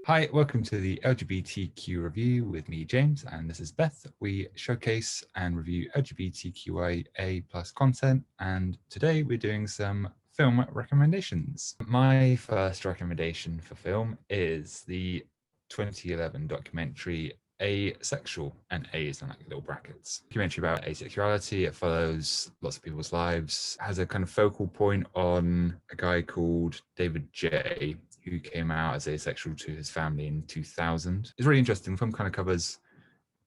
Hi, welcome to the LGBTQ review with me, James, and this is Beth. We showcase and review LGBTQIA plus content, and today we're doing some film recommendations. My first recommendation for film is the 2011 documentary Asexual, and A is in like little brackets. Documentary about asexuality. It follows lots of people's lives, has a kind of focal point on a guy called David J, who came out as asexual to his family in 2000. It's really interesting. The film kind of covers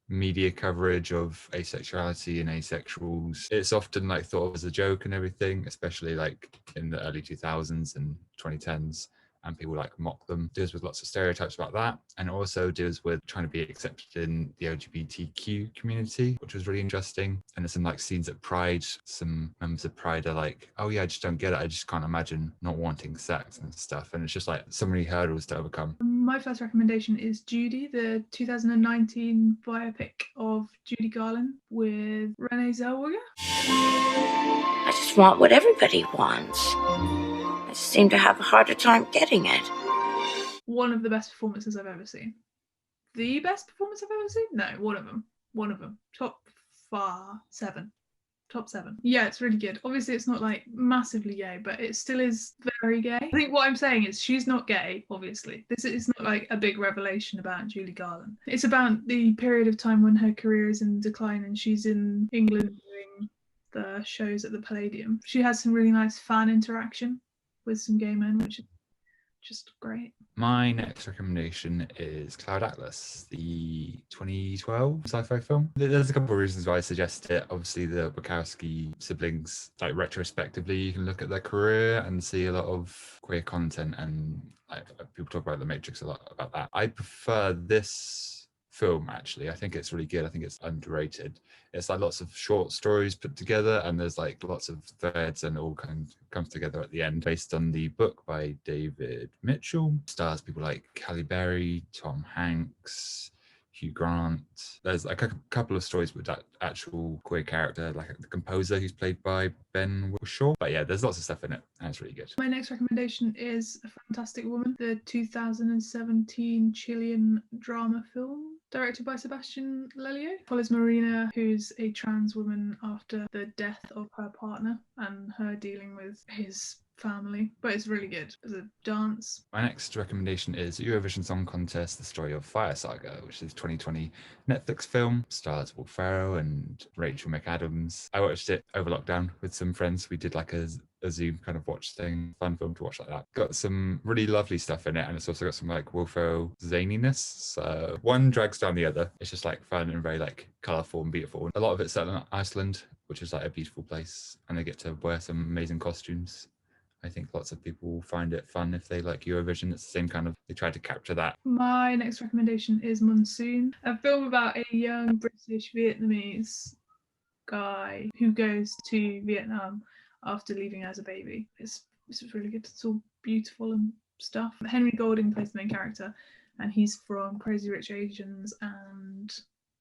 media coverage of asexuality and asexuals. It's often like thought of as a joke and everything, especially like in the early 2000s and 2010s. And people like mock them. Deals with lots of stereotypes about that, and also deals with trying to be accepted in the LGBTQ community, which was really interesting. And there's some like scenes at Pride. Some members of Pride are like, "Oh yeah, I just don't get it. I just can't imagine not wanting sex and stuff." And it's just like so many hurdles to overcome. My first recommendation is Judy, the 2019 biopic of Judy Garland with Renee Zellweger. I just want what everybody wants. I seem to have a harder time getting it. One of the best performances I've ever seen. The best performance I've ever seen? No, one of them. Top 7. Yeah, it's really good. Obviously, it's not like massively gay, but it still is very gay. I think what I'm saying is she's not gay, obviously. This is not like a big revelation about Judy Garland. It's about the period of time when her career is in decline and she's in England doing the shows at the Palladium. She has some really nice fan interaction with some gay men, which is just great. My next recommendation is Cloud Atlas, the 2012 sci-fi film. There's a couple of reasons why I suggest it. Obviously, the Wachowski siblings, like retrospectively, you can look at their career and see a lot of queer content, and like people talk about The Matrix a lot about that. I prefer this film, actually. I think it's really good. I think it's underrated. It's like lots of short stories put together, and there's like lots of threads, and it all kind of comes together at the end. Based on the book by David Mitchell, stars people like Halle Berry, Tom Hanks, Hugh Grant. There's like a couple of stories with that actual queer character, like the composer who's played by Ben Whishaw. But yeah, there's lots of stuff in it, and it's really good. My next recommendation is A Fantastic Woman, the 2017 Chilean drama film directed by Sebastian Lelio. Follows Marina, who's a trans woman after the death of her partner and her dealing with his family, but it's really good as a dance. My next recommendation is Eurovision Song Contest, The Story of Fire Saga, which is a 2020 Netflix film. Stars Will Ferrell and Rachel McAdams. I watched it over lockdown with some friends. We did like a Zoom kind of watch thing, fun film to watch like that. Got some really lovely stuff in it, and it's also got some like Will Ferrell zaniness. So one drags down the other. It's just like fun and very like colourful and beautiful. A lot of it's set in Iceland, which is like a beautiful place, and they get to wear some amazing costumes. I think lots of people will find it fun if they like Eurovision. It's the same kind of, they tried to capture that. My next recommendation is Monsoon, a film about a young British Vietnamese guy who goes to Vietnam after leaving as a baby. It's really good. It's all beautiful and stuff. Henry Golding plays the main character, and he's from Crazy Rich Asians and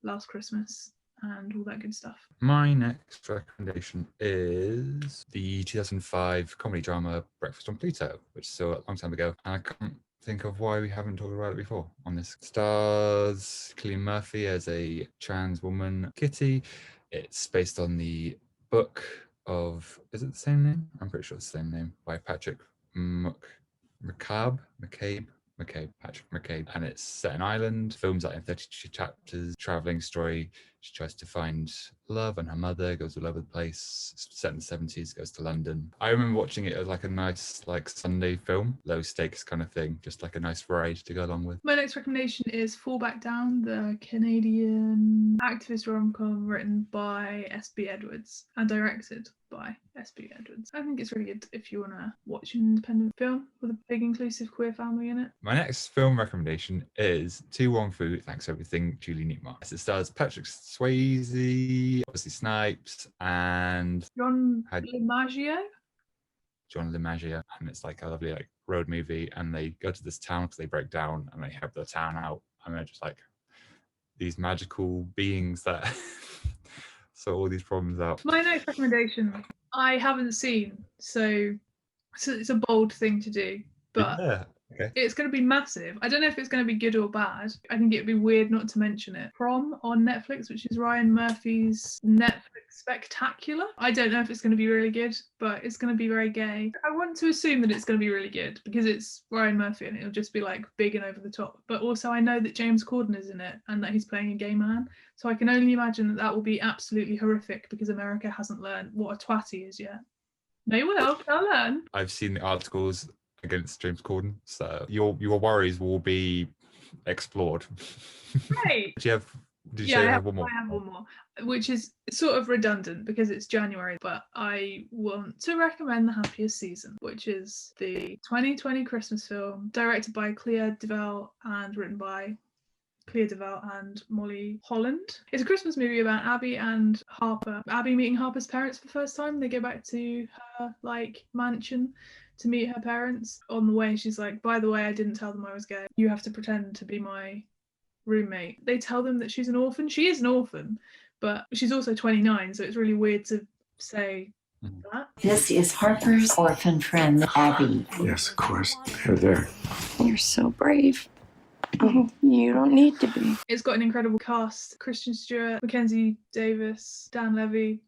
Last Christmas and all that good stuff. My next recommendation is the 2005 comedy drama Breakfast on Pluto, which is still a long time ago, and I can't think of why we haven't talked about it before on this. Stars Cillian Murphy as a trans woman, Kitty. It's based on the book of, is it the same name? I'm pretty sure it's the same name, by Patrick Patrick McCabe, and it's set in Ireland. Films like in 32 chapters, traveling story. She tries to find love, and her mother goes all over the place. It's set in the 70s, goes to London. I remember watching it as like a nice like Sunday film, low stakes kind of thing, just like a nice ride to go along with. My next recommendation is Fall Back Down, the Canadian activist rom-com written by S.B. Edwards and directed by S.B. Edwards. I think it's really good if you want to watch an independent film with a big inclusive queer family in it. My next film recommendation is To Wong Fu, Thanks for Everything, Julie Newmar. It stars Patrick Swayze, obviously Snipes, and John DiMaggio. And it's like a lovely like road movie, and they go to this town because they break down and they help the town out, and they're just like these magical beings that sort all these problems out. My next recommendation I haven't seen, so it's a bold thing to do, but yeah, Okay. It's going to be massive. I don't know if it's going to be good or bad. I think it'd be weird not to mention it. Prom on Netflix, which is Ryan Murphy's Netflix spectacular. I don't know if it's going to be really good, but it's going to be very gay. I want to assume that it's going to be really good because it's Ryan Murphy and it'll just be like big and over the top. But also I know that James Corden is in it and that he's playing a gay man. So I can only imagine that that will be absolutely horrific because America hasn't learned what a twat he is yet. They will. They'll learn. I've seen the articles against James Corden, so your worries will be explored. Great. Did you say you have one more? I have one more, which is sort of redundant because it's January, but I want to recommend The Happiest Season, which is the 2020 Christmas film directed by Clea DeVille and written by Clea DeVille and Molly Holland. It's a Christmas movie about Abby and Harper. Abby meeting Harper's parents for the first time. They go back to her mansion to meet her parents. On the way, she's like, by the way, I didn't tell them I was gay. You have to pretend to be my roommate. They tell them that she's an orphan. She is an orphan, but she's also 29, so it's really weird to say that. This is Harper's orphan friend, Abby. Yes, of course. They're there. You're so brave. You don't need to be. It's got an incredible cast. Kristen Stewart, Mackenzie Davis, Dan Levy,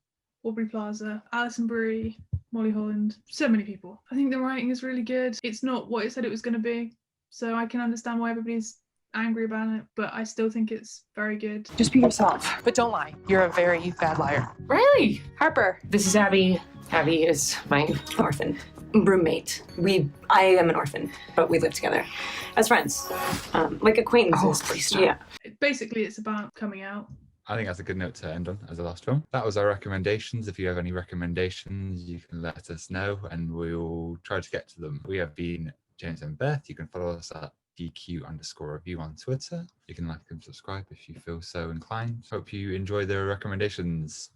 Aubrey Plaza, Alison Brie, Molly Holland. So many people. I think the writing is really good. It's not what it said it was going to be, so I can understand why everybody's angry about it, but I still think it's very good. Just be yourself, but don't lie. You're a very bad liar. Riley, Harper. This is Abby. Abby is my orphan roommate. I am an orphan, but we live together as friends, like acquaintances. Oh, please stop. Yeah. Basically, it's about coming out. I think that's a good note to end on as a last film. That was our recommendations. If you have any recommendations, you can let us know and we'll try to get to them. We have been James and Beth. You can follow us at DQ_review on Twitter. You can like and subscribe if you feel so inclined. Hope you enjoy the recommendations.